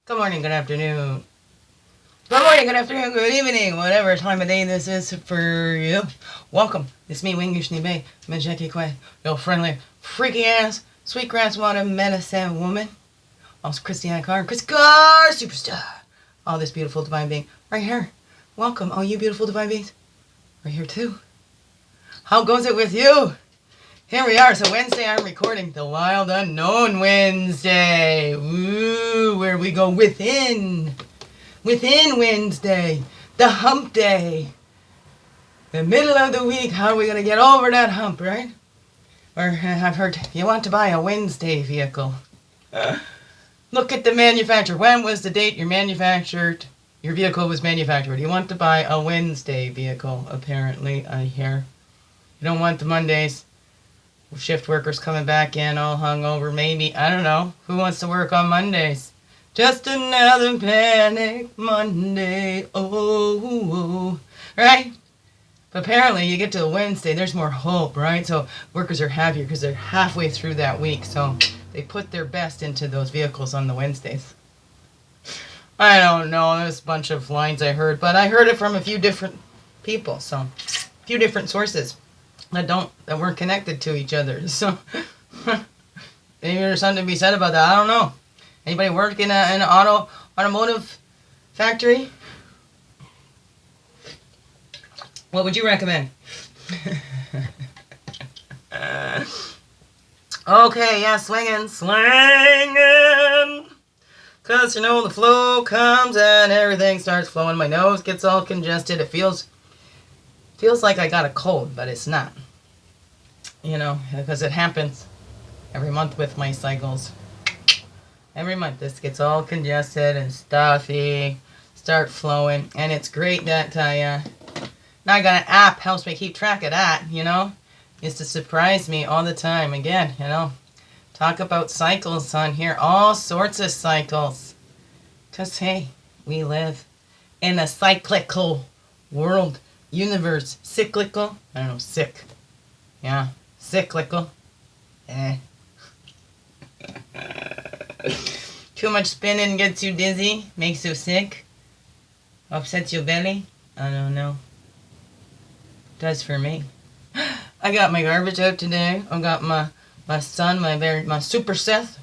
Good morning, good afternoon. Good morning, good afternoon, good evening, whatever time of day this is for you. Welcome. It's me, Wingushni Bay, Majeki Kwe, your friendly, freaky ass, sweetgrass water medicine woman. Also, Christiane Carr, Chris Carr, superstar. All this beautiful divine being right here. Welcome, all you beautiful divine beings. Right here, too. How goes it with you? Here we are. So Wednesday I'm recording the Wild Unknown Wednesday. Woo, where we go within Wednesday. The hump day. The middle of the week. How are we going to get over that hump, right? Or I've heard you want to buy a Wednesday vehicle. Look at the manufacturer. When was the date your vehicle was manufactured? You want to buy a Wednesday vehicle, apparently, I hear. You don't want the Mondays. Shift workers coming back in all hungover, maybe. I don't know. Who wants to work on Mondays? Just another panic Monday. Oh. Right? But apparently you get to Wednesday, there's more hope, right? So workers are happier because they're halfway through that week. So they put their best into those vehicles on the Wednesdays. I don't know. There's a bunch of lines I heard. But I heard it from a few different people. So a few different sources. That weren't connected to each other. So maybe there's something to be said about that. I don't know. Anybody work in an automotive factory? What would you recommend? Okay, yeah, swinging. Cause you know the flow comes and everything starts flowing. My nose gets all congested. It feels like I got a cold, but it's not. You know, because it happens every month with my cycles. Every month this gets all congested and stuffy, start flowing. And it's great that now I got an app, helps me keep track of that, you know. Used to surprise me all the time. Again, you know, talk about cycles on here, all sorts of cycles. Because, hey, we live in a cyclical world. Universe. Cyclical. I don't know. Sick. Yeah. Cyclical. Too much spinning gets you dizzy. Makes you sick. Upsets your belly. I don't know. Does for me. I got my garbage out today. I got my son, my Super Seth.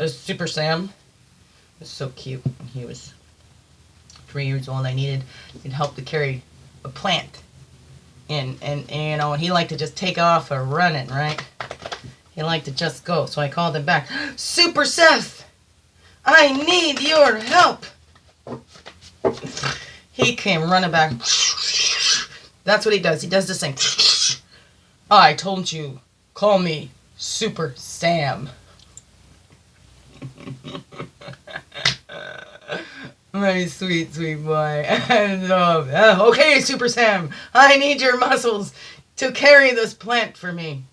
Super Sam. It was so cute. He was 3 years old. I needed help to carry a plant. And you know, he liked to just take off or running, right? He liked to just go. So I called him back. Super Seth, I need your help. He came running back. That's what he does. He does this thing. I told you, call me Super Sam. My sweet, sweet boy. Okay, Super Sam. I need your muscles to carry this plant for me.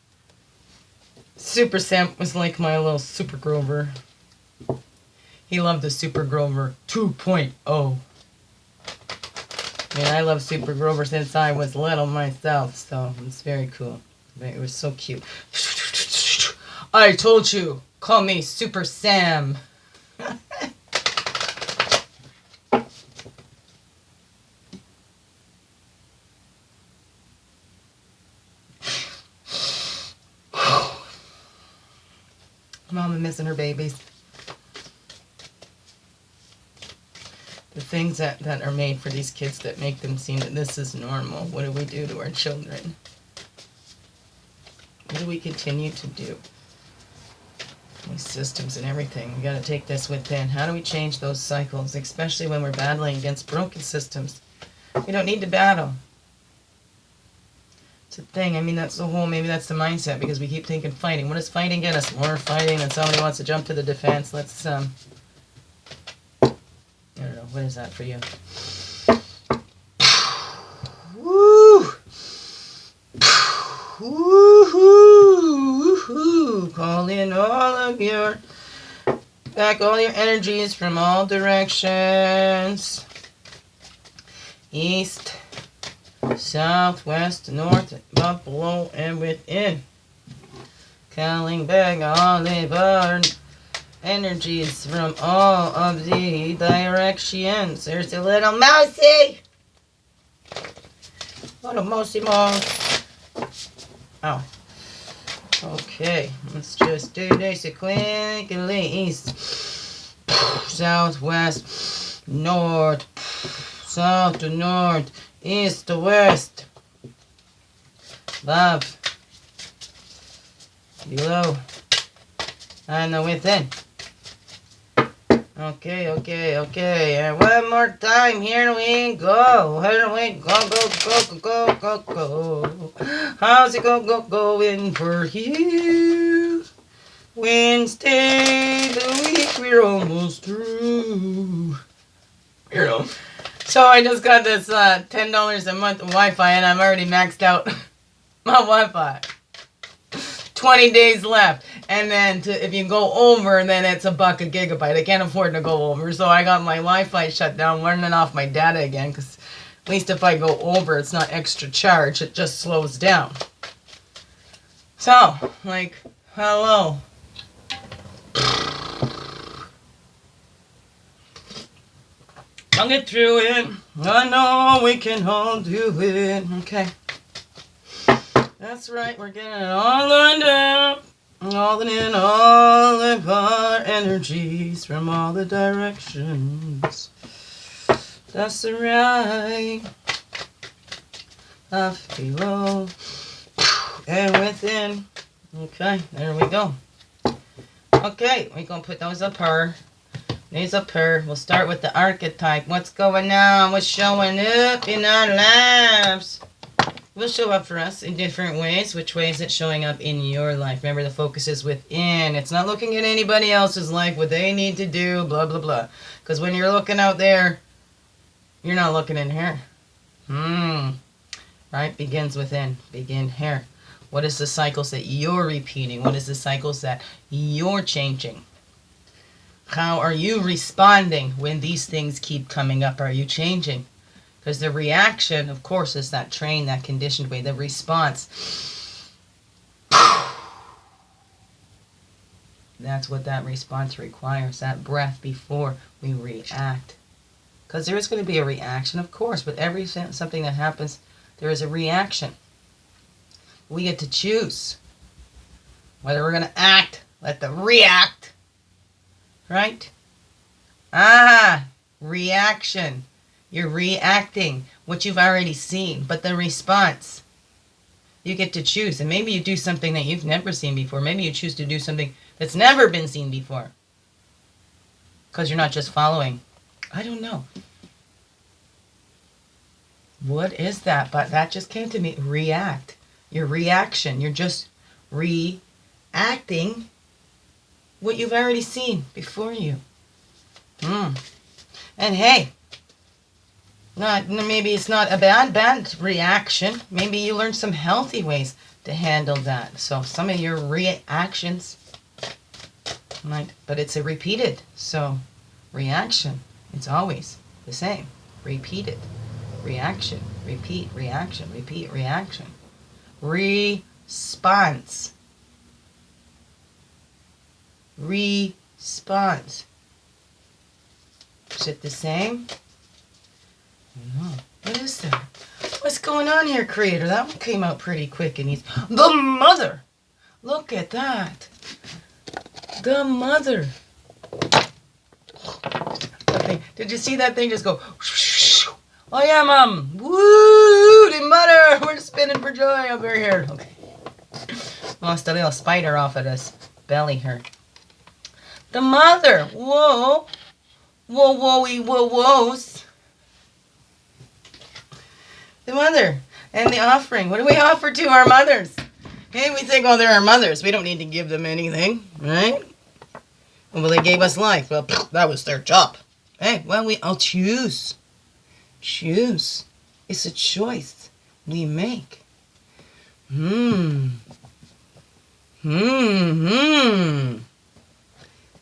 Super Sam was like my little Super Grover. He loved the Super Grover 2.0. I love Super Grover since I was little myself, so it's very cool. It was so cute. I told you, call me Super Sam. Mama missing her babies. The things that are made for these kids that make them seem that this is normal. What do we do to our children? What do we continue to do? These systems and everything. We got to take this within. How do we change those cycles, especially when we're battling against broken systems? We don't need to battle. It's a thing. I mean, that's the whole, maybe that's the mindset, because we keep thinking fighting. What does fighting get us? More fighting, and somebody wants to jump to the defense. Let's, I don't know. What is that for you? Woo! Woo-hoo! Call in all your energies from all directions. East, south, west, north, up, below, and within. Calling back Oliver, energies from all of the directions. There's a little mousey. Little mousey mouse. Oh. Okay, let's just do this quickly. East, southwest, north, south to north, east to west. Love. Below. And within. Okay. And one more time. Here we go. Here we go. How's it going for you? Wednesday, the week we're almost through. You know. So I just got this $10 a month of Wi-Fi, and I'm already maxed out my Wi-Fi. 20 days left. And then if you go over, then it's $1 a gigabyte. I can't afford to go over. So I got my Wi-Fi shut down, running off my data again. Because at least if I go over, it's not extra charge. It just slows down. So, like, hello. I'll get through it. I know we can all do it. Okay. That's right. We're getting it all lined up. All in all of our energies from all the directions. That's right. Up, below, and within. Okay, there we go. Okay, we're going to put those up here. These up here. We'll start with the archetype. What's going on? What's showing up in our lives? Will show up for us in different ways. Which way is it showing up in your life? Remember, the focus is within. It's not looking at anybody else's life, what they need to do, blah, blah, blah. Because when you're looking out there, you're not looking in here. Right? Begins within. Begin here. What is the cycles that you're repeating? What is the cycles that you're changing? How are you responding when these things keep coming up? Are you changing? Because the reaction, of course, is that trained, that conditioned way. The response. That's what that response requires. That breath before we react. Because there is going to be a reaction, of course. With every something that happens, there is a reaction. We get to choose whether we're going to act, let them react. Right? Reaction. You're reacting what you've already seen, but the response, you get to choose. And maybe you do something that you've never seen before. Maybe you choose to do something that's never been seen before. Because you're not just following. I don't know. What is that? But that just came to me. React. Your reaction. You're just reacting what you've already seen before you. And hey, maybe it's not a bad reaction. Maybe you learned some healthy ways to handle that. So some of your reactions, right? But it's a repeated. So reaction, it's always the same. Repeated. Reaction, repeat, reaction, repeat, reaction. Response. Response. Is it the same? No. What is that? What's going on here, Creator? That one came out pretty quick, and he's the mother. Look at that. The mother. Did you see that thing just go? Oh yeah, Mom. Woo! The mother. We're spinning for joy over here. Okay. Lost a little spider off of this belly here. The mother. Whoa. Whoa, whoa-y, whoa-whoas. The mother and the offering. What do we offer to our mothers? Hey, we think, oh, they're our mothers. We don't need to give them anything, right? Well, they gave us life. Well, that was their job. Hey, well, I'll choose. Choose. It's a choice we make.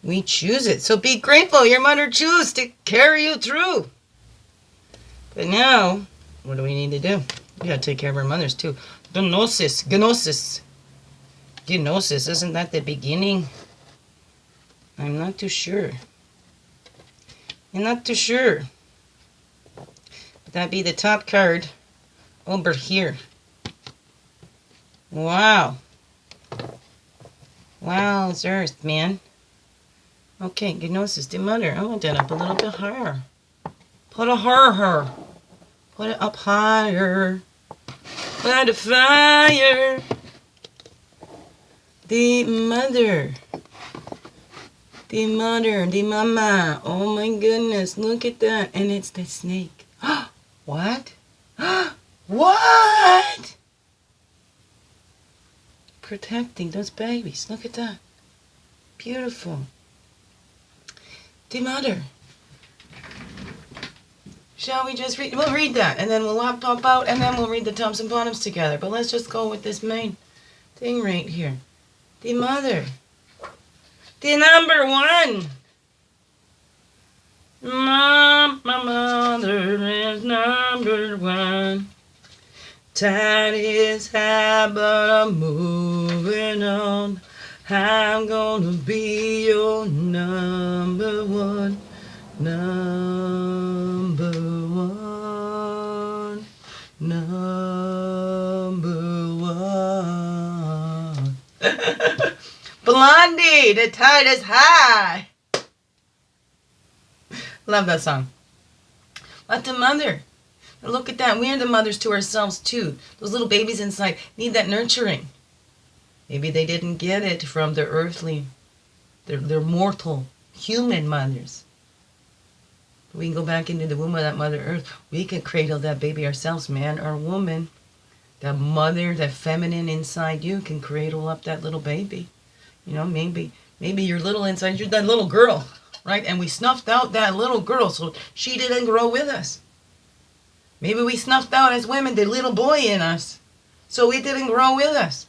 We choose it. So be grateful. Your mother chose to carry you through. But now, what do we need to do? We got to take care of our mothers too. GNOSIS. GNOSIS. GNOSIS. Isn't that the beginning I'm not too sure. I'm not too sure. But that'd be the top card over here. Wow. Wow, it's Earth, man. Okay, GNOSIS, the mother. I want that up a little bit higher. Put it higher. Put it up higher. By the fire. The mother. The mother, the mama. Oh my goodness, look at that. And it's the snake. What? What? Protecting those babies. Look at that. Beautiful. The mother. Shall we just read? We'll read that, and then we'll pop out, and then we'll read the tops and bottoms together. But let's just go with this main thing right here. The mother. The number one. Mom, my mother is number one. Tide is high, but I'm moving on. I'm gonna be your number one. Number one. Number one. Blondie, the tide is high. Love that song. But the mother. Look at that. We're the mothers to ourselves too. Those little babies inside need that nurturing. Maybe they didn't get it from their earthly, their mortal, human mothers. We can go back into the womb of that Mother Earth. We can cradle that baby ourselves, man or woman. That mother, that feminine inside you can cradle up that little baby. You know, maybe you're little inside, you're that little girl, right? And we snuffed out that little girl, so she didn't grow with us. Maybe we snuffed out as women the little boy in us, so he didn't grow with us.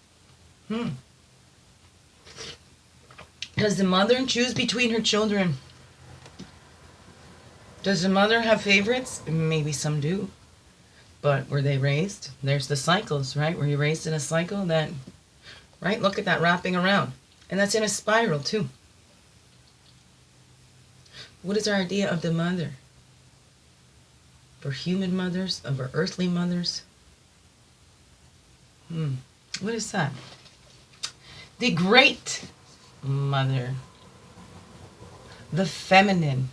Does the mother choose between her children? Does the mother have favorites? Maybe some do. But were they raised? There's the cycles, right? Were you raised in a cycle that, right? Look at that wrapping around. And that's in a spiral too. What is our idea of the mother? For human mothers, of our earthly mothers? What is that? The great mother. The feminine.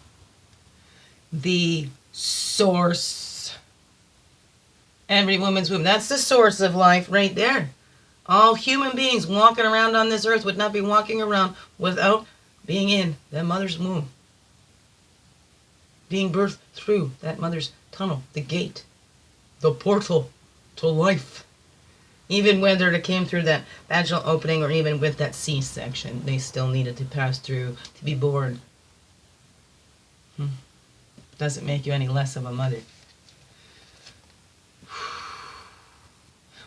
The source. Every woman's womb. That's the source of life right there. All human beings walking around on this earth would not be walking around without being in their mother's womb. Being birthed through that mother's tunnel, the gate, the portal to life. Even whether it came through that vaginal opening or even with that C-section, they still needed to pass through to be born. Doesn't make you any less of a mother.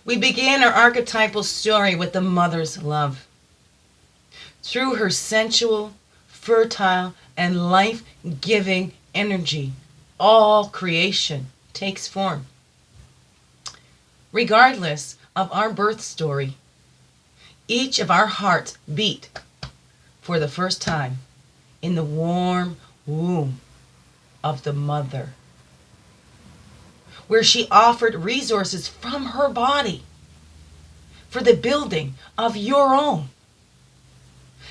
We began our archetypal story with the mother's love. Through her sensual, fertile, and life-giving energy, all creation takes form. Regardless of our birth story, each of our hearts beat for the first time in the warm womb of the mother, where she offered resources from her body for the building of your own.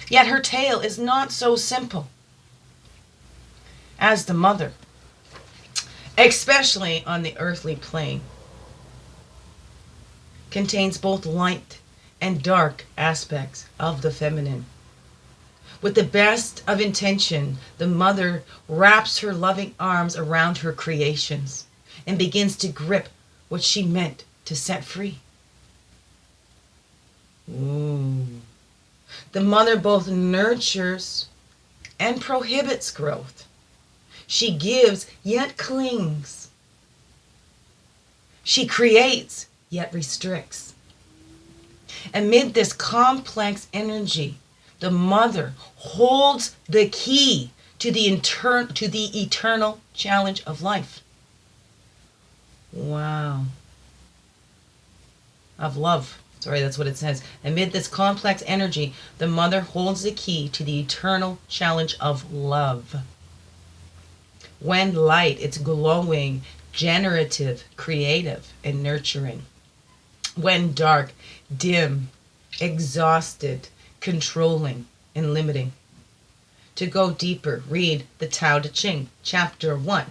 Yet her tale is not so simple as the mother, especially on the earthly plane. Contains both light and dark aspects of the feminine. With the best of intention, the mother wraps her loving arms around her creations and begins to grip what she meant to set free. Ooh. The mother both nurtures and prohibits growth. She gives yet clings. She creates yet restricts. Amid this complex energy, the mother holds the key to the eternal challenge of life. Wow. Of love. Sorry, that's what it says. Amid this complex energy, the mother holds the key to the eternal challenge of love. When light, it's glowing, generative, creative, and nurturing. When dark, dim, exhausted, controlling, and limiting. To go deeper, read the Tao Te Ching, Chapter 1,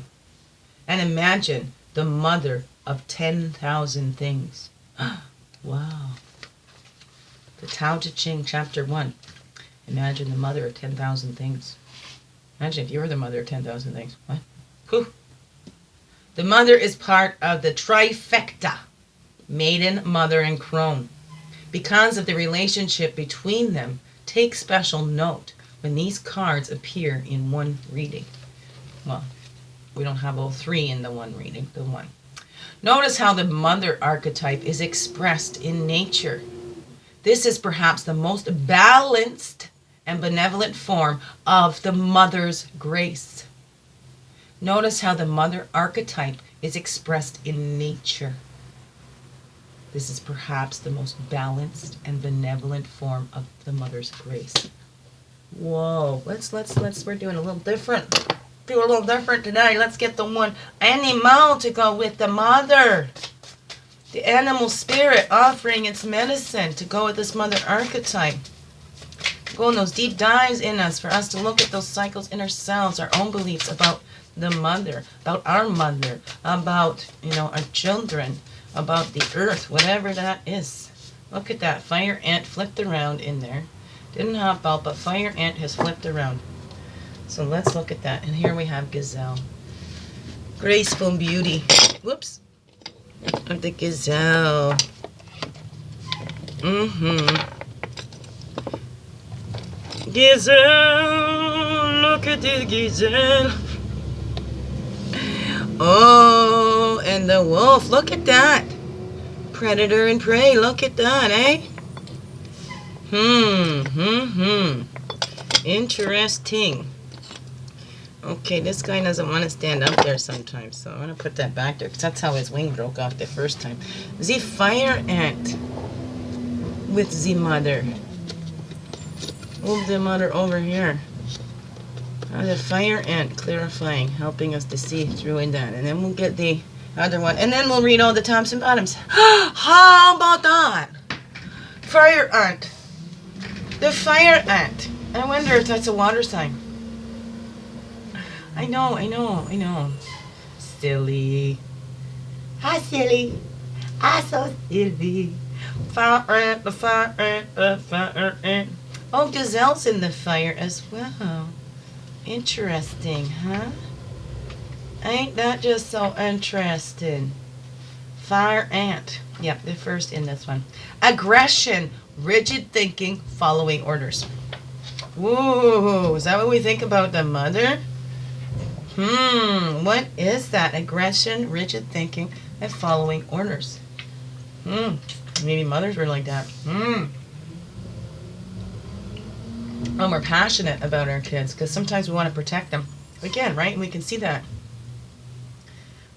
and imagine the mother of 10,000 things. Wow. The Tao Te Ching, Chapter 1. Imagine the mother of 10,000 things. Imagine if you were the mother of 10,000 things. What? Whew. The mother is part of the trifecta, maiden, mother, and crone. Because of the relationship between them, take special note when these cards appear in one reading. Well, we don't have all three in the one reading, the one. Notice how the mother archetype is expressed in nature. This is perhaps the most balanced and benevolent form of the mother's grace. Notice how the mother archetype is expressed in nature. This is perhaps the most balanced and benevolent form of the mother's grace. Whoa, we're doing a little different. Do a little different today. Let's get the one animal to go with the mother. The animal spirit offering its medicine to go with this mother archetype. Go in those deep dives in us for us to look at those cycles in ourselves, our own beliefs about the mother, about our mother, about, our children, about the earth, whatever that is. Look at that. Fire ant flipped around in there. Didn't hop out, but fire ant has flipped around. So let's look at that. And here we have gazelle. Graceful beauty. Whoops. Of the gazelle. Gazelle. Look at the gazelle. Oh, and the wolf. Look at that. Predator and prey. Look at that, eh? Interesting. Okay, this guy doesn't want to stand up there sometimes, so I'm going to put that back there, because that's how his wing broke off the first time. The fire ant with the mother. Move the mother over here. The fire ant clarifying, helping us to see through in that. And then we'll get the other one. And then we'll read all the tops and bottoms. How about that? Fire ant. The fire ant. I wonder if that's a water sign. I know. Silly. Hi, silly. I so silly. Fire ant, the fire ant, the fire ant. Oh, gazelle's in the fire as well. Interesting, huh? Ain't that just so interesting? Fire ant. Yep, the first in this one. Aggression, rigid thinking, following orders. Ooh, is that what we think about the mother? What is that? Aggression, rigid thinking, and following orders. Maybe mothers were like that. And we're passionate about our kids because sometimes we want to protect them. Again, right? And we can see that.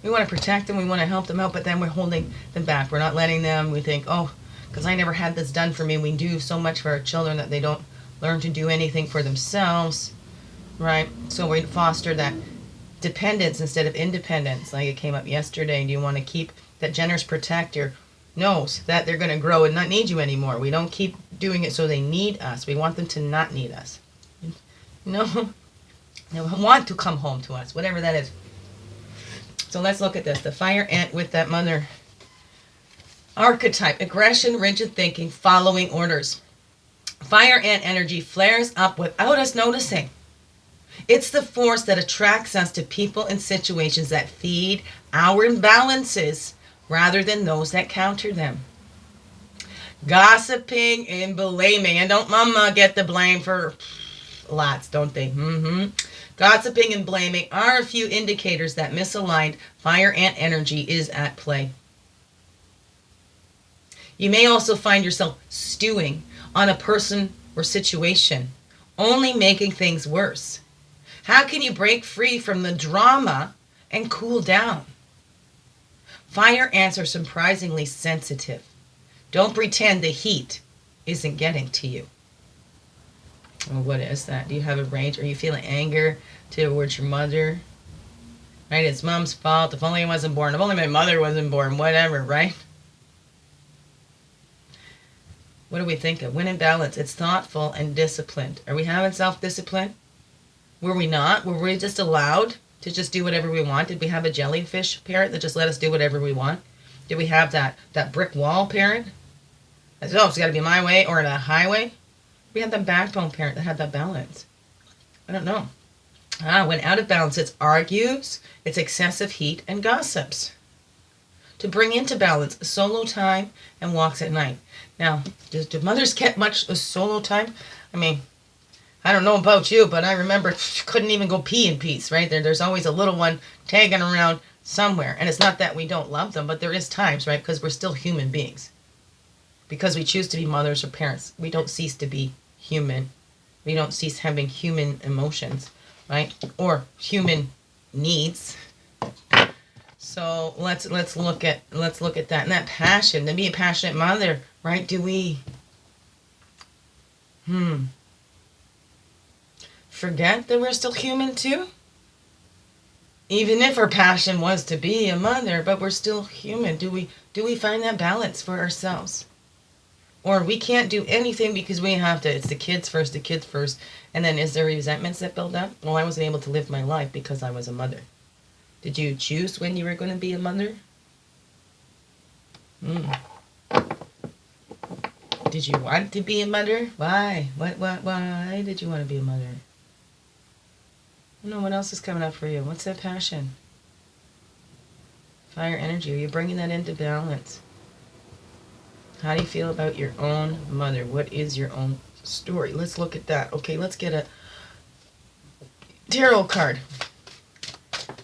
We want to protect them, we want to help them out, but then we're holding them back. We're not letting them. We think, oh, because I never had this done for me. We do so much for our children that they don't learn to do anything for themselves, right? So we foster that dependence instead of independence. Like it came up yesterday. Do you want to keep that generous protector knows that they're going to grow and not need you anymore? We don't keep doing it so they need us. We want them to not need us. No, they want to come home to us, whatever that is. So let's look at this. The fire ant with that mother archetype. Aggression, rigid thinking, following orders. Fire ant energy flares up without us noticing. It's the force that attracts us to people and situations that feed our imbalances rather than those that counter them. Gossiping and blaming. And don't mama get the blame for lots, don't they? Gossiping and blaming are a few indicators that misaligned fire ant energy is at play. You may also find yourself stewing on a person or situation, only making things worse. How can you break free from the drama and cool down? Fire ants are surprisingly sensitive Don't pretend the heat isn't getting to you. Well, what is that? Do you have a rage? Are you feeling anger towards your mother? Right? It's mom's fault. If only I wasn't born. If only my mother wasn't born. Whatever, right? What do we think of? When in balance, it's thoughtful and disciplined. Are we having self-discipline? Were we not? Were we just allowed to just do whatever we want? Did we have a jellyfish parent that just let us do whatever we want? Did we have that brick wall parent? I said, oh, it's got to be my way or the highway. We had that backbone parent that had that balance. I don't know. When out of balance, it's argues, it's excessive heat, and gossips. To bring into balance, solo time and walks at night. Now, do mothers get much solo time? I mean, I don't know about you, but I remember couldn't even go pee in peace, right? There's always a little one tagging around somewhere. And it's not that we don't love them, but there is times, right? Because we're still human beings. Because we choose to be mothers or parents, we don't cease to be human. We don't cease having human emotions, right? Or human needs. So let's look at that. And that passion, to be a passionate mother, right? Do we forget that we're still human too? Even if our passion was to be a mother, but we're still human. Do we find that balance for ourselves? Or we can't do anything because we have to. It's the kids first. And then is there resentments that build up? Well, I wasn't able to live my life because I was a mother. Did you choose when you were going to be a mother? Did you want to be a mother? Why? Why did you want to be a mother? I don't know, what else is coming up for you? What's that passion? Fire energy. Are you bringing that into balance? How do you feel about your own mother? What is your own story? Let's look at that. Okay, let's get a tarot card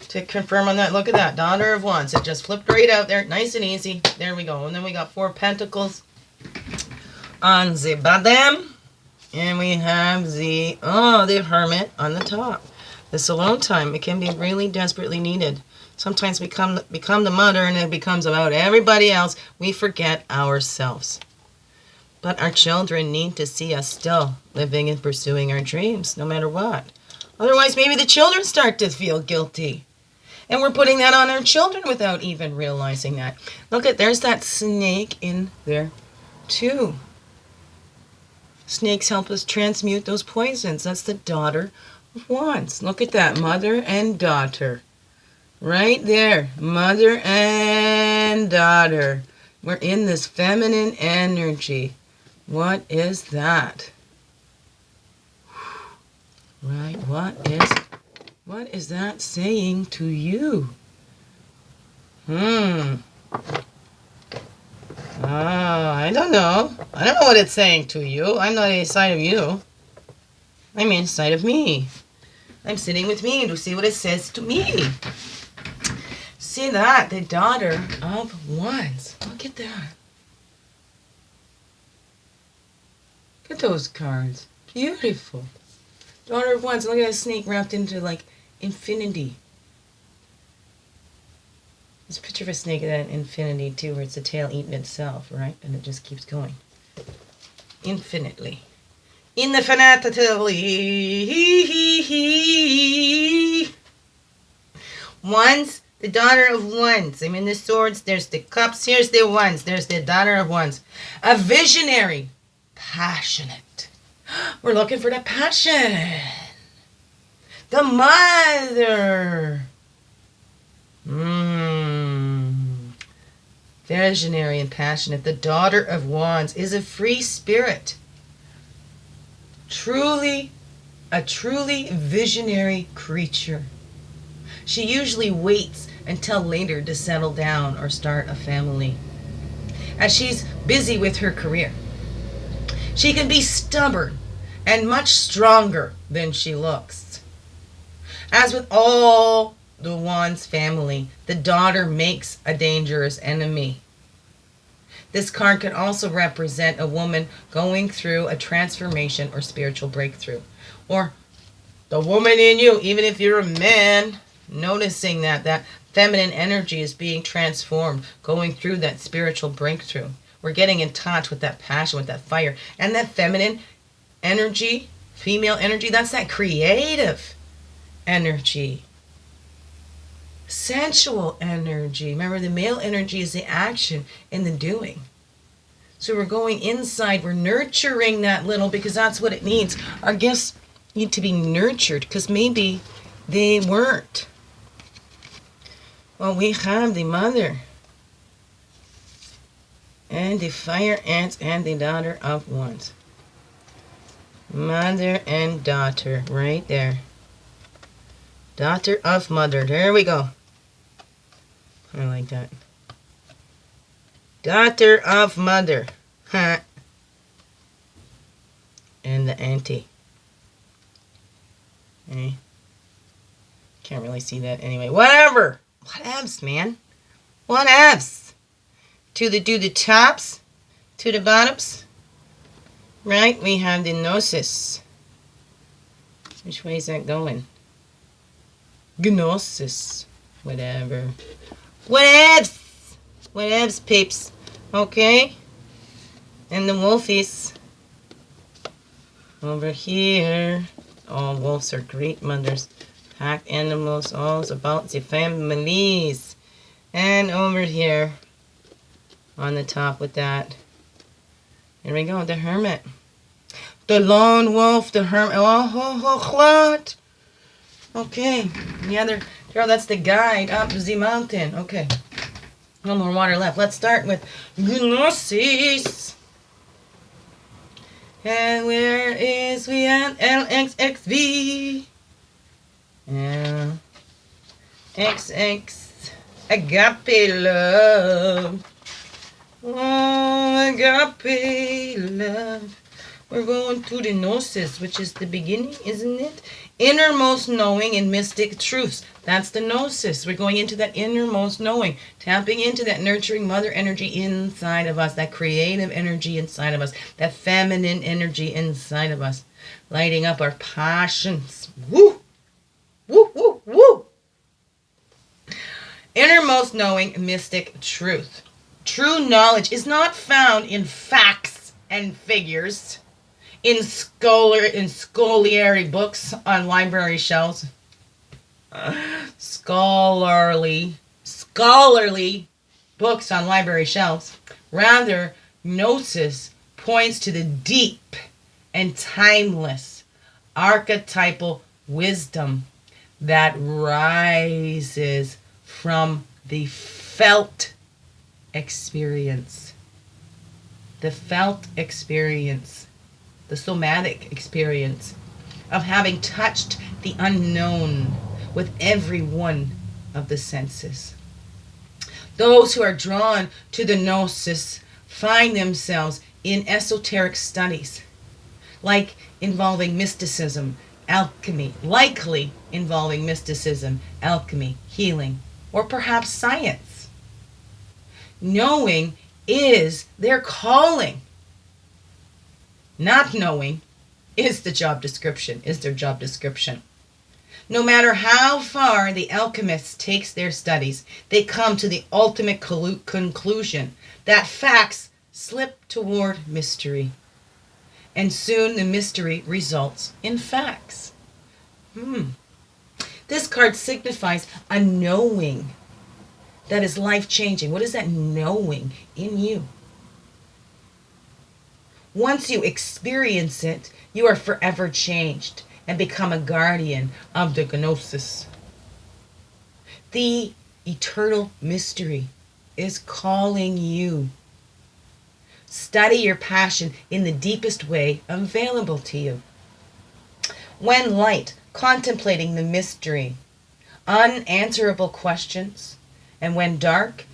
to confirm on that. Look at that. Daughter of Wands. It just flipped right out there. Nice and easy. There we go. And then we got 4 Pentacles on the bottom. And we have the Hermit on the top. This alone time, it can be really desperately needed. Sometimes we become the mother and it becomes about everybody else. We forget ourselves. But our children need to see us still living and pursuing our dreams, no matter what. Otherwise, maybe the children start to feel guilty. And we're putting that on our children without even realizing that. Look at, there's that snake in there too. Snakes help us transmute those poisons. That's the Daughter of Wands. Look at that, mother and daughter. Right there, mother and daughter. We're in this feminine energy. What is that? Right, what is that saying to you? Oh, I don't know. I don't know what it's saying to you. I'm not inside of you. I'm inside of me. I'm sitting with me to see what it says to me. See that? The Daughter of Wands. Look at that. Look at those cards. Beautiful. Daughter of Wands. Look at that snake wrapped into like infinity. There's a picture of a snake at infinity too, where it's the tail eating itself, right? And it just keeps going. Infinitely. Infinitely. Wands. The Daughter of Wands. I'm in the swords. There's the cups. Here's the Wands. There's the Daughter of Wands. A visionary. Passionate. We're looking for the passion. The mother. Visionary and passionate. The Daughter of Wands is a free spirit. A truly visionary creature. She usually waits until later to settle down or start a family, as she's busy with her career. She can be stubborn and much stronger than she looks. As with all the Wands family, the daughter makes a dangerous enemy. This card can also represent a woman going through a transformation or spiritual breakthrough. Or the woman in you, even if you're a man, noticing that feminine energy is being transformed, going through that spiritual breakthrough. We're getting in touch with that passion, with that fire. And that feminine energy, female energy, that's that creative energy. Sensual energy. Remember, the male energy is the action and the doing. So we're going inside. We're nurturing that little, because that's what it needs. Our gifts need to be nurtured, because maybe they weren't. Well, we have the mother and the fire ants and the daughter of wands. Mother and daughter, right there. Daughter of mother. There we go. I like that. Daughter of mother. Huh. And the auntie. Okay. Can't really see that anyway. Whatever. Whatevs, man. Whatevs. Do the tops. To the bottoms. Right, we have the gnosis. Which way is that going? GNOSIS. Whatever. Whatevs. Whatevs, peeps. Okay. And the wolfies. Over here. All wolves are great mothers. Pack animals. All about the families. And over here. On the top with that. Here we go, the hermit. The lone wolf, the hermit. Oh, what? Okay, the other, girl, that's the guide up the mountain. Okay, no more water left. Let's start with GNOSIS. And where is we at? LXXV. Yeah. XX. Agape love. Oh, agape love. We're going to the gnosis, which is the beginning, isn't it? Innermost knowing and mystic truths. That's the gnosis. We're going into that innermost knowing, tapping into that nurturing mother energy inside of us, that creative energy inside of us, that feminine energy inside of us, lighting up our passions. Woo! Woo, woo, woo! Innermost knowing, mystic truth. True knowledge is not found in facts and figures, in scholiary books on library shelves. Scholarly books on library shelves. Rather, gnosis points to the deep and timeless archetypal wisdom that rises from the felt experience. The felt experience. The somatic experience of having touched the unknown with every one of the senses. Those who are drawn to the gnosis find themselves in esoteric studies, like involving mysticism, alchemy, likely involving mysticism, alchemy, healing, or perhaps science. Knowing is their calling. Not knowing is their job description. No matter how far the alchemist takes their studies, they come to the ultimate conclusion that facts slip toward mystery. And soon the mystery results in facts. This card signifies a knowing that is life-changing. What is that knowing in you? Once you experience it, you are forever changed and become a guardian of the gnosis. The eternal mystery is calling you. Study your passion in the deepest way available to you. When light, contemplating the mystery, unanswerable questions, and when dark,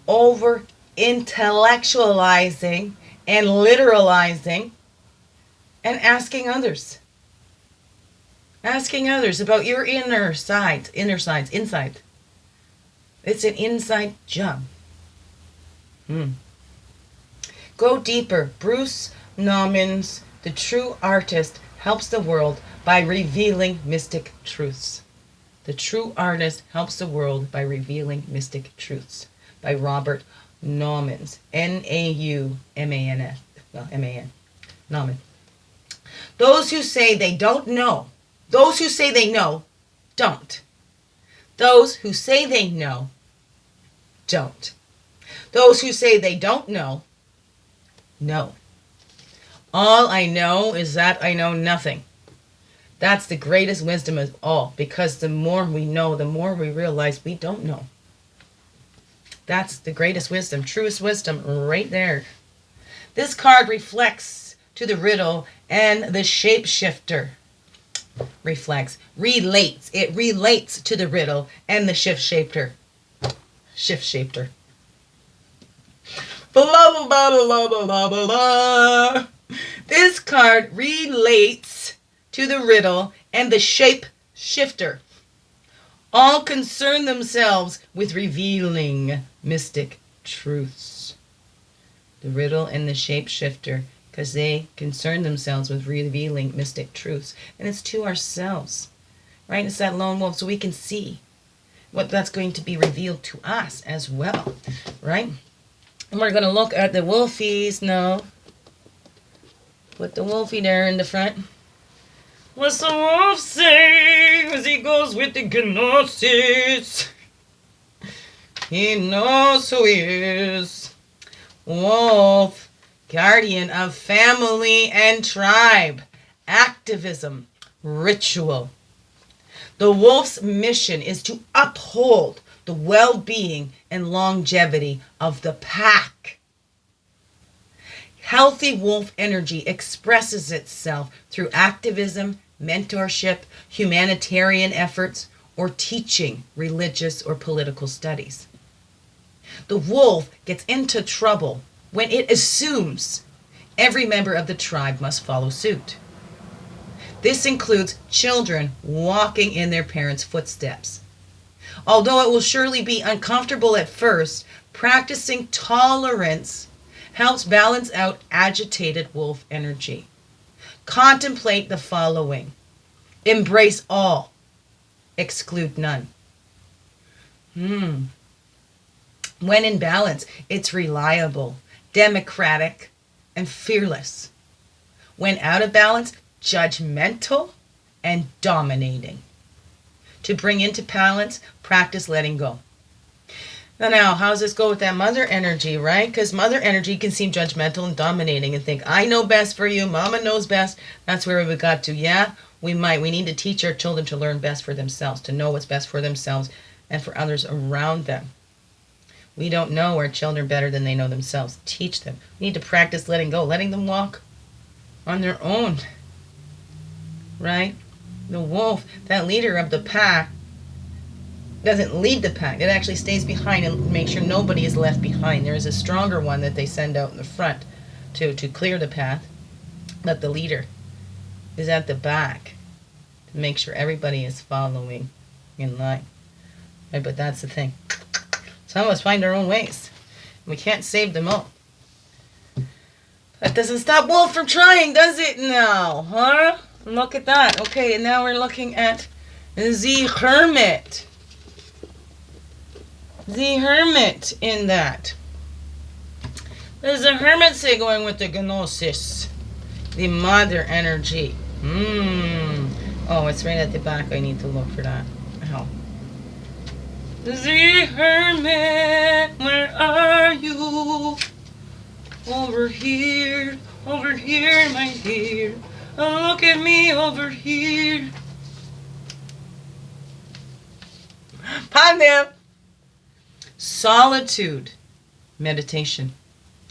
over intellectualizing and literalizing and asking others about your inside. It's an inside job. Go deeper. Bruce Nauman's The True Artist Helps the World by Revealing Mystic Truths. The True Artist Helps the World by Revealing Mystic Truths by Robert Naumans. Naumans. Well, M-A-N. Nauman. Those who say they don't know. Those who say they know, don't. Those who say they know, don't. Those who say they don't know, know. All I know is that I know nothing. That's the greatest wisdom of all, because the more we know, the more we realize we don't know. That's the greatest wisdom, truest wisdom right there. This card reflects to the riddle and the shapeshifter. Reflects, relates. It relates to the riddle and the shift-shapter. Shift-shapter. Blah, blah, blah, blah, blah, blah, blah, blah. This card relates to the riddle and the shape-shifter. All concern themselves with revealing mystic truths. The riddle and the shape-shifter, because they concern themselves with revealing mystic truths. And it's to ourselves, right? It's that lone wolf, so we can see what that's going to be revealed to us as well, right? And we're going to look at the wolfies now. Put the wolfie there in the front. What's the wolf say as he goes with the GNOSIS? He knows who he is. Wolf, guardian of family and tribe, activism, ritual. The wolf's mission is to uphold the well-being and longevity of the pack. Healthy wolf energy expresses itself through activism, mentorship, humanitarian efforts, or teaching religious or political studies. The wolf gets into trouble when it assumes every member of the tribe must follow suit. This includes children walking in their parents' footsteps. Although it will surely be uncomfortable at first, practicing tolerance helps balance out agitated wolf energy. Contemplate the following. Embrace all. Exclude none. When in balance, it's reliable, democratic, and fearless. When out of balance, judgmental and dominating. To bring into balance, practice letting go. Now, how does this go with that mother energy, right? Because mother energy can seem judgmental and dominating and think, I know best for you, mama knows best. That's where we got to. Yeah, we might. We need to teach our children to learn best for themselves, to know what's best for themselves and for others around them. We don't know our children better than they know themselves. Teach them. We need to practice letting go, letting them walk on their own, right? The wolf, that leader of the pack, doesn't lead the pack. It actually stays behind and makes sure nobody is left behind. There is a stronger one that they send out in the front to clear the path, but the leader is at the back to make sure everybody is following in line. Right, but that's the thing. Some of us find our own ways. We can't save them all. That doesn't stop wolf from trying, does it now? Huh? Look at that. Okay, and now we're looking at the Hermit. The Hermit in that. There's a Hermit say going with the Gnosis. The mother energy. Oh, it's right at the back. I need to look for that. Ow. The Hermit, where are you? Over here, my dear. Oh, look at me over here. Pandem. Solitude. Meditation.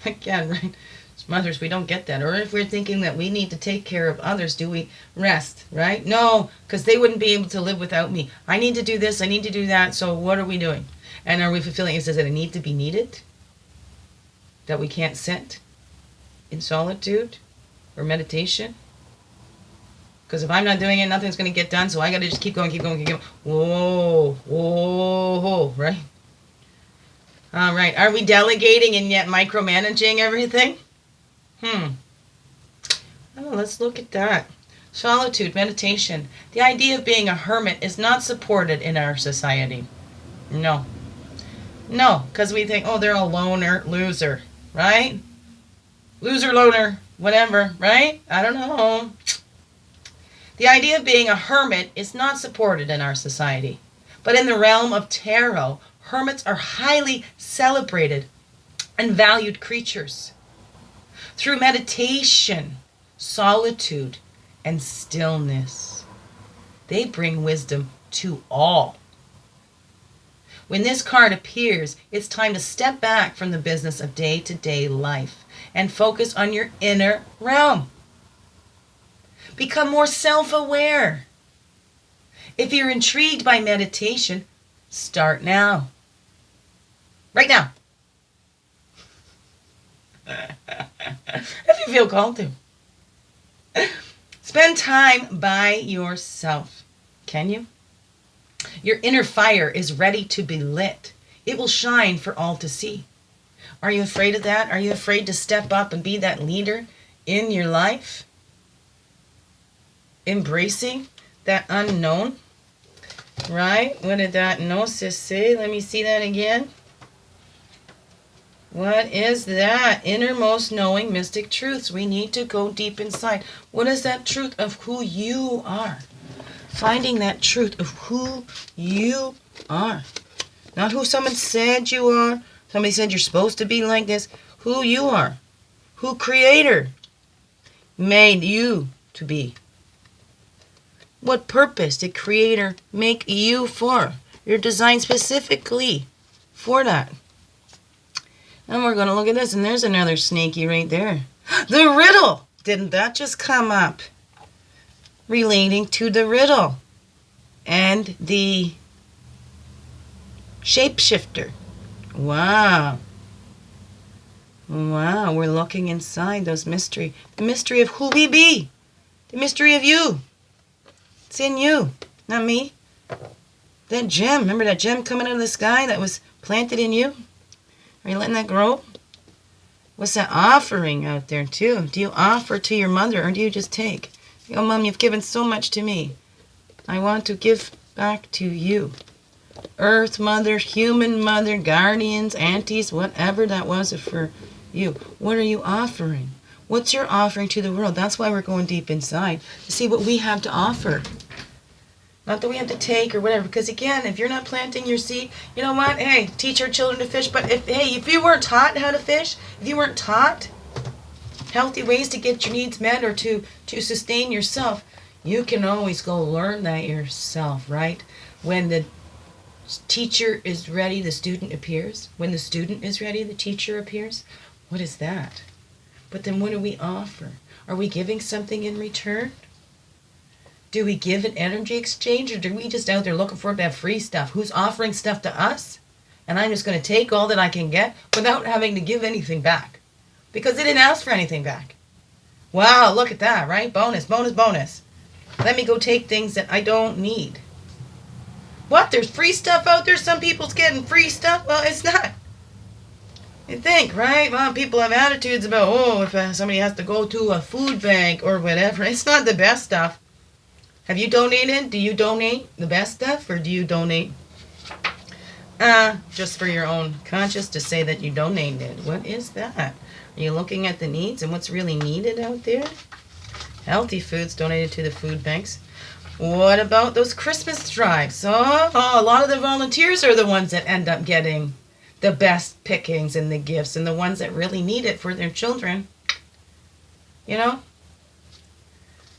Again, right? As mothers, we don't get that. Or if we're thinking that we need to take care of others, do we rest, right? No, because they wouldn't be able to live without me. I need to do this, I need to do that, so what are we doing? And are we fulfilling, is it a need to be needed? That we can't sit in solitude or meditation? Because if I'm not doing it, nothing's going to get done, so I got to just keep going, keep going, keep going. Whoa, whoa, right? All right, are we delegating and yet micromanaging everything? Oh, let's look at that. Solitude, meditation. The idea of being a hermit is not supported in our society. No. No, because we think, oh, they're a loner, loser, right? Loser, loner, whatever, right? I don't know. The idea of being a hermit is not supported in our society. But in the realm of tarot, hermits are highly celebrated and valued creatures. Through meditation, solitude, and stillness, they bring wisdom to all. When this card appears, it's time to step back from the business of day-to-day life and focus on your inner realm. Become more self-aware. If you're intrigued by meditation, start now. Right now. If you feel called to. Spend time by yourself. Can you? Your inner fire is ready to be lit. It will shine for all to see. Are you afraid of that? Are you afraid to step up and be that leader in your life? Embracing that unknown? Right? What did that GNOSIS say? Let me see that again. What is that? Innermost knowing mystic truths. We need to go deep inside. What is that truth of who you are? Finding that truth of who you are. Not who someone said you are. Somebody said you're supposed to be like this. Who you are. Who Creator made you to be. What purpose did Creator make you for? You're designed specifically for that. And we're going to look at this, and there's another snaky right there. The riddle! Didn't that just come up? Relating to the riddle and the shapeshifter. Wow. Wow, we're looking inside those mystery. The mystery of who we be. The mystery of you. It's in you, not me. That gem, remember that gem coming out of the sky that was planted in you? Are you letting that grow? What's that offering out there too? Do you offer to your mother or do you just take? Oh, Mom, you've given so much to me. I want to give back to you. Earth Mother, Human Mother, guardians, aunties, whatever that was for you. What are you offering? What's your offering to the world? That's why we're going deep inside, to see what we have to offer. Not that we have to take or whatever, because again, if you're not planting your seed, you know what? Hey, teach our children to fish. But if you weren't taught how to fish, if you weren't taught healthy ways to get your needs met or to sustain yourself, you can always go learn that yourself, right? When the teacher is ready, the student appears. When the student is ready, the teacher appears. What is that? But then what do we offer? Are we giving something in return? Do we give an energy exchange, or do we just out there looking for that free stuff? Who's offering stuff to us? And I'm just going to take all that I can get without having to give anything back. Because they didn't ask for anything back. Wow, look at that, right? Bonus, bonus, bonus. Let me go take things that I don't need. What? There's free stuff out there? Some people's getting free stuff? Well, it's not. You think, right? Well, people have attitudes about, oh, if somebody has to go to a food bank or whatever. It's not the best stuff. Have you donated? Do you donate the best stuff, or do you donate just for your own conscience to say that you donated? What is that? Are you looking at the needs and what's really needed out there? Healthy foods donated to the food banks. What about those Christmas drives? Oh, a lot of the volunteers are the ones that end up getting the best pickings and the gifts, and the ones that really need it for their children. You know?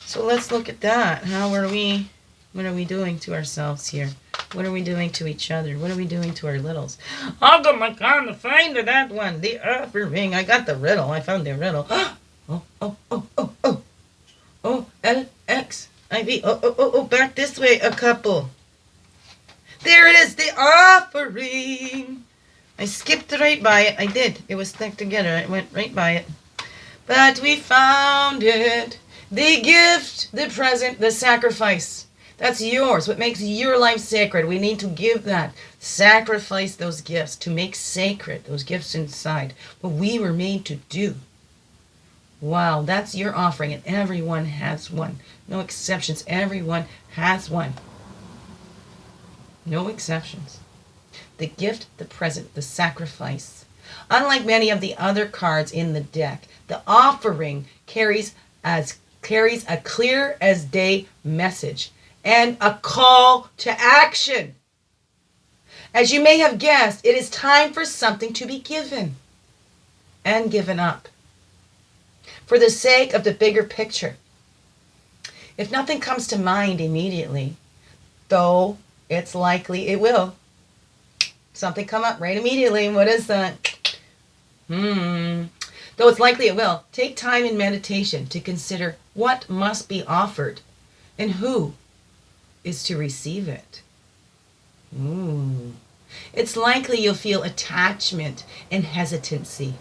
So let's look at that. What are we doing to ourselves here? What are we doing to each other? What are we doing to our littles? I'll go my God to find that one. The offering. I got the riddle. I found the riddle. Oh, L-X. I-V. Oh, back this way a couple. There it is, the offering. I skipped right by it. I did. It was stuck together. I went right by it. But we found it. The gift, the present, the sacrifice. That's yours. What makes your life sacred. We need to give that. Sacrifice those gifts to make sacred those gifts inside. What we were made to do. Wow, that's your offering, and everyone has one. No exceptions. Everyone has one. No exceptions. The gift, the present, the sacrifice. Unlike many of the other cards in the deck, the offering carries a clear as day message and a call to action. As you may have guessed, it is time for something to be given and given up for the sake of the bigger picture. If nothing comes to mind immediately, though it's likely it will, something come up right immediately. What is that? Though it's likely it will, take time in meditation to consider what must be offered and who is to receive it. It's likely you'll feel attachment and hesitancy.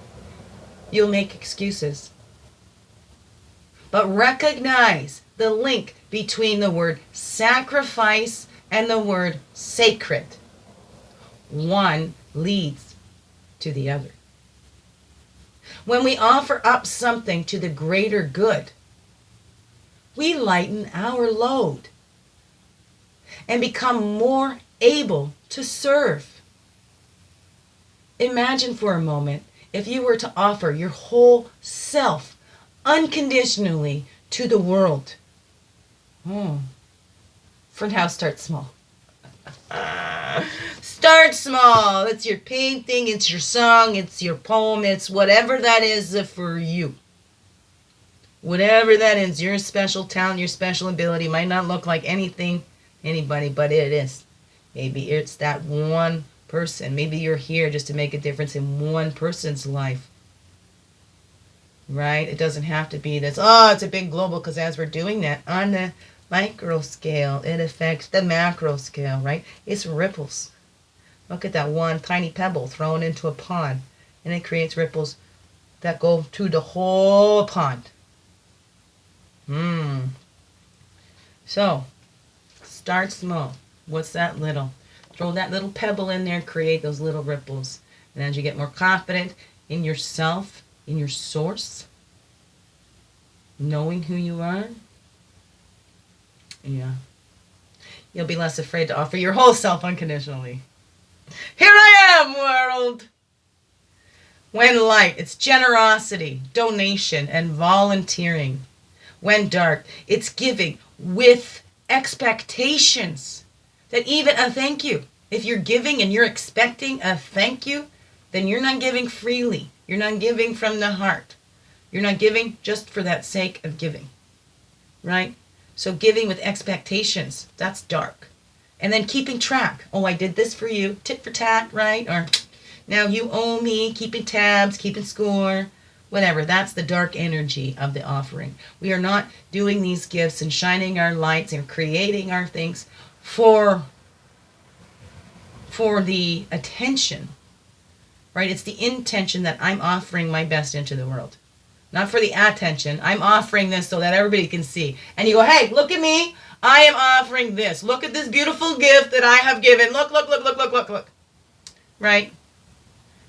You'll make excuses. But recognize the link between the word sacrifice and the word sacred. One leads to the other. When we offer up something to the greater good, we lighten our load and become more able to serve. Imagine for a moment if you were to offer your whole self unconditionally to the world. For now, start small. Start small. It's your painting, it's your song, it's your poem, it's whatever that is for you. Whatever that is, your special talent, your special ability might not look like anybody, but it is. Maybe it's that one person. Maybe you're here just to make a difference in one person's life. Right? It doesn't have to be this, it's a big global, because as we're doing that on the micro scale, it affects the macro scale, right? It's ripples. Look at that one tiny pebble thrown into a pond, and it creates ripples that go to the whole pond. So, start small. What's that little? Throw that little pebble in there, create those little ripples. And as you get more confident in yourself, in your source, knowing who you are, you'll be less afraid to offer your whole self unconditionally. Here I am, world! When light, it's generosity, donation, and volunteering. When dark, it's giving with expectations that even a thank you. If you're giving and you're expecting a thank you, then you're not giving freely. You're not giving from the heart. You're not giving just for that sake of giving. Right? So giving with expectations, that's dark. And then keeping track. I did this for you. Tit for tat, right? Or now you owe me. Keeping tabs, keeping score. Whatever. That's the dark energy of the offering. We are not doing these gifts and shining our lights and creating our things for the attention. Right? It's the intention that I'm offering my best into the world. Not for the attention. I'm offering this so that everybody can see. And you go, hey, look at me. I am offering this. Look at this beautiful gift that I have given. Look. Right?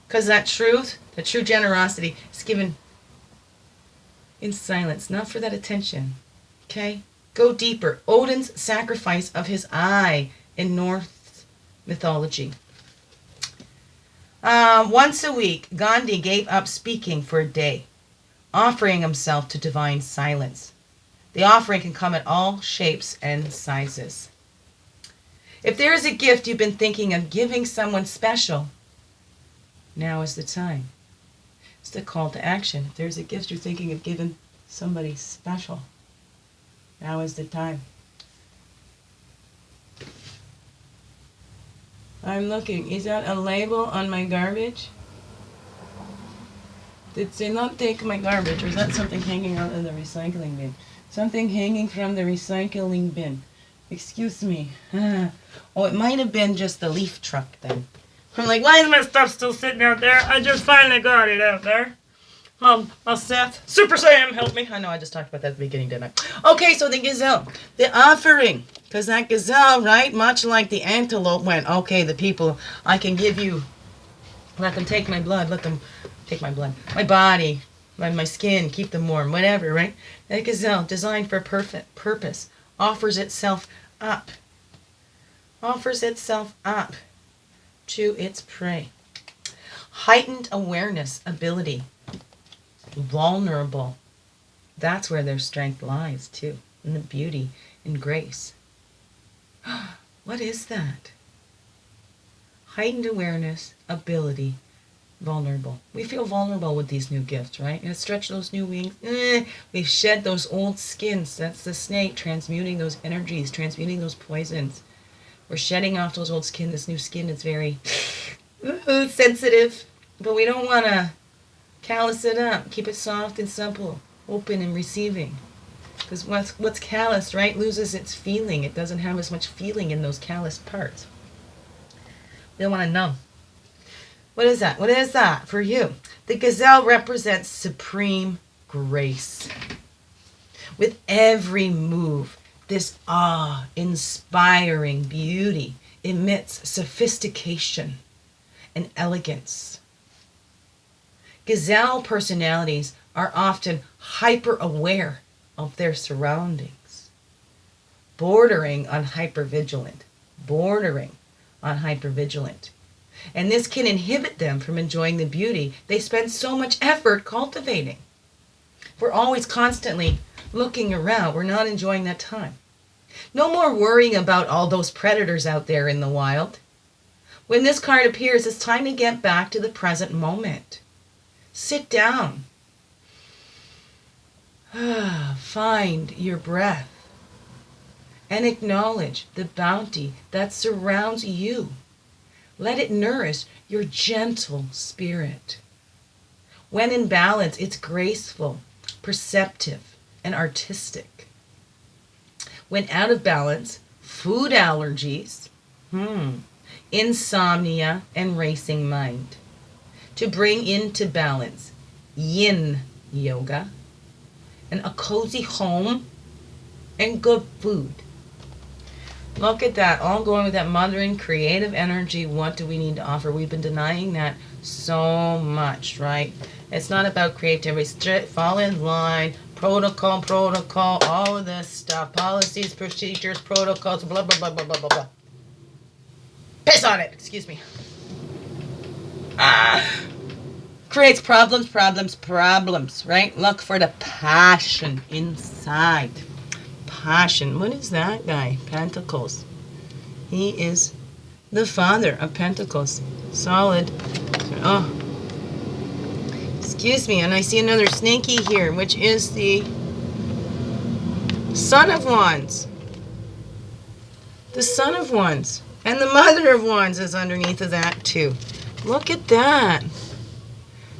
Because that truth, the true generosity, is given in silence, not for that attention. Okay? Go deeper. Odin's sacrifice of his eye in Norse mythology. Once a week, Gandhi gave up speaking for a day, offering himself to divine silence. The offering can come in all shapes and sizes. If there is a gift you've been thinking of giving someone special, now is the time. It's the call to action. If there's a gift you're thinking of giving somebody special, now is the time. I'm looking. Is that a label on my garbage? Did they not take my garbage, or is that something hanging out of the recycling bin? Something hanging from the recycling bin. Excuse me. It might have been just the leaf truck then. I'm like, why is my stuff still sitting out there? I just finally got it out there. Seth, Super Sam, help me. I know I just talked about that at the beginning, didn't I? Okay, so the gazelle. The offering. Because that gazelle, right, much like the antelope went, okay, the people, I can give you, let them take my blood, let them take my blood, my body, my skin, keep them warm, whatever, right? That gazelle, designed for a perfect purpose, offers itself up to its prey. Heightened awareness, ability. Vulnerable. That's where their strength lies, too. In the beauty and grace. What is that? Heightened awareness, ability, vulnerable. We feel vulnerable with these new gifts, right? And stretch those new wings. We've shed those old skins. That's the snake transmuting those energies, transmuting those poisons. We're shedding off those old skin. This new skin is very sensitive. But we don't want to callous it up. Keep it soft and supple, open and receiving. Because what's calloused, right, loses its feeling. It doesn't have as much feeling in those calloused parts. We don't want to numb. What is that? What is that for you? The gazelle represents supreme grace. With every move, this awe-inspiring beauty emits sophistication and elegance. Gazelle personalities are often hyper-aware of their surroundings, bordering on hypervigilant. And this can inhibit them from enjoying the beauty they spend so much effort cultivating. We're always constantly looking around. We're not enjoying that time. No more worrying about all those predators out there in the wild. When this card appears, it's time to get back to the present moment. Sit down. Find your breath. And acknowledge the bounty that surrounds you. Let it nourish your gentle spirit. When in balance, it's graceful, perceptive, and artistic. When out of balance, food allergies, insomnia, and racing mind. To bring into balance, yin yoga, and a cozy home, and good food. Look at that, all going with that mothering, creative energy. What do we need to offer? We've been denying that so much, right? It's not about creativity. Fall in line, protocol, all of this stuff. Policies, procedures, protocols, blah, blah, blah, blah, blah, blah, blah. Piss on it, excuse me. Creates problems, right? Look for the passion inside. Passion. What is that guy? Pentacles. He is the father of Pentacles. Solid. Oh. Excuse me. And I see another snaky here, which is the Son of Wands. The Son of Wands. And the Mother of Wands is underneath of that too. Look at that.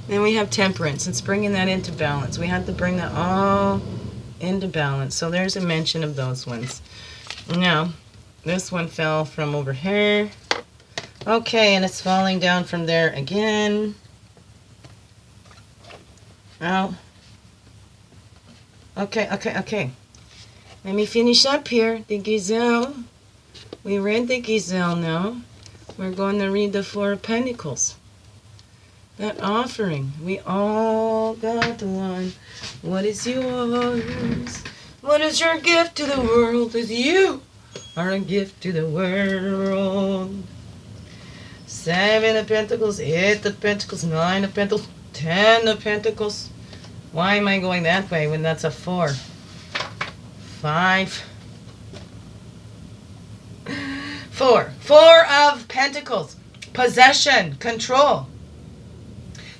Then we have Temperance. It's bringing that into balance. We had to bring that all into balance. So there's a mention of those ones. Now, this one fell from over here. Okay, and it's falling down from there again. Oh. Okay. Let me finish up here. The Gazelle. We read the Gazelle now. We're going to read the Four of Pentacles. That offering. We all got one. What is yours? What is your gift to the world? 'Cause you are a gift to the world. 7 of Pentacles, 8 of Pentacles, 9 of Pentacles, 10 of Pentacles. Why am I going that way when that's a 4? 5. 4. 4 of Pentacles. Possession, control.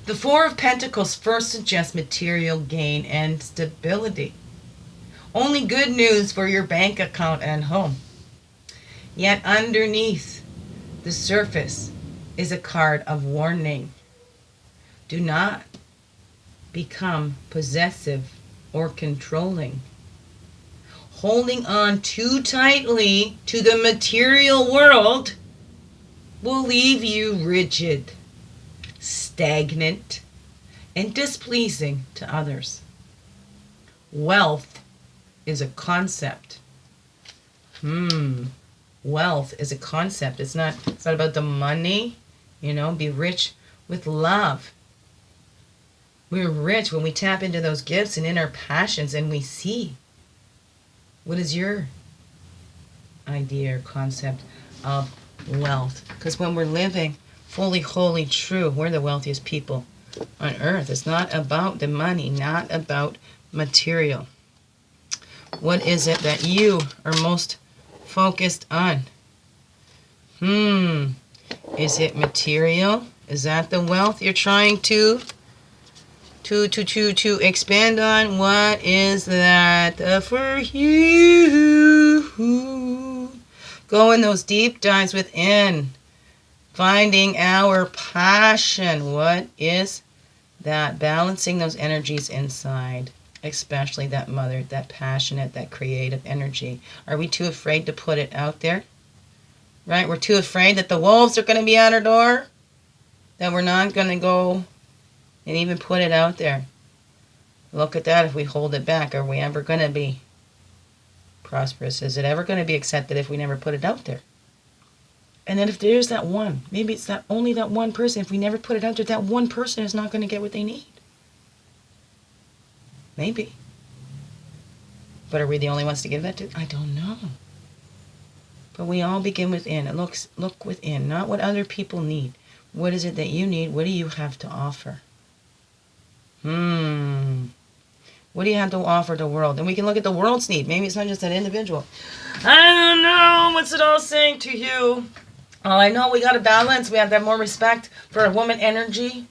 The Four of Pentacles first suggests material gain and stability. Only good news for your bank account and home. Yet underneath the surface is a card of warning. Do not become possessive or controlling. Holding on too tightly to the material world will leave you rigid, stagnant, and displeasing to others. Wealth is a concept. Wealth is a concept. It's not about the money. Be rich with love. We're rich when we tap into those gifts and in our passions and we see. What is your idea or concept of wealth? Because when we're living fully, wholly true. We're the wealthiest people on earth. It's not about the money, not about material. What is it that you are most focused on? Is it material? Is that the wealth you're trying to expand on? What is that for you? Go in those deep dives within. Finding our passion. What is that? Balancing those energies inside. Especially that mother, that passionate, that creative energy. Are we too afraid to put it out there? Right? We're too afraid that the wolves are going to be at our door. That we're not going to go and even put it out there. Look at that. If we hold it back, are we ever going to be prosperous? Is it ever going to be accepted if we never put it out there? And then if there's that one, maybe it's that only that one person. If we never put it out there, that one person is not going to get what they need. Maybe. But are we the only ones to give that to? I don't know. But we all begin within. Look within, not what other people need. What is it that you need? What do you have to offer? What do you have to offer the world? And we can look at the world's need. Maybe it's not just that individual. I don't know. What's it all saying to you? Oh, I know we got to balance. We have to have more respect for a woman energy,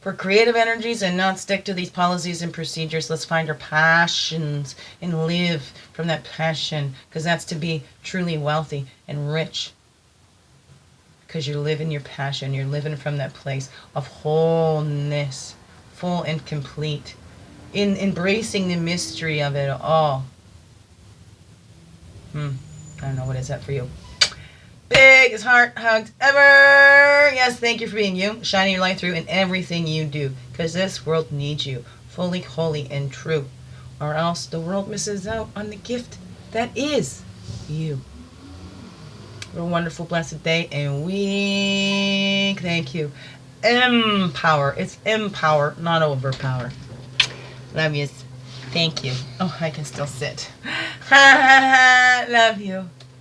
for creative energies, and not stick to these policies and procedures. Let's find our passions and live from that passion, because that's to be truly wealthy and rich. Because you live in your passion. You're living from that place of wholeness, full and complete, in embracing the mystery of it all. I don't know. What is that for you? Biggest heart hugs ever. Yes, thank you for being you, shining your light through in everything you do, because this world needs you, fully, wholly, and true, or else the world misses out on the gift that is you. Have a wonderful, blessed day and week. Thank you. Empower. It's empower, not overpower. Love yous. Thank you. Oh, I can still sit. Love you.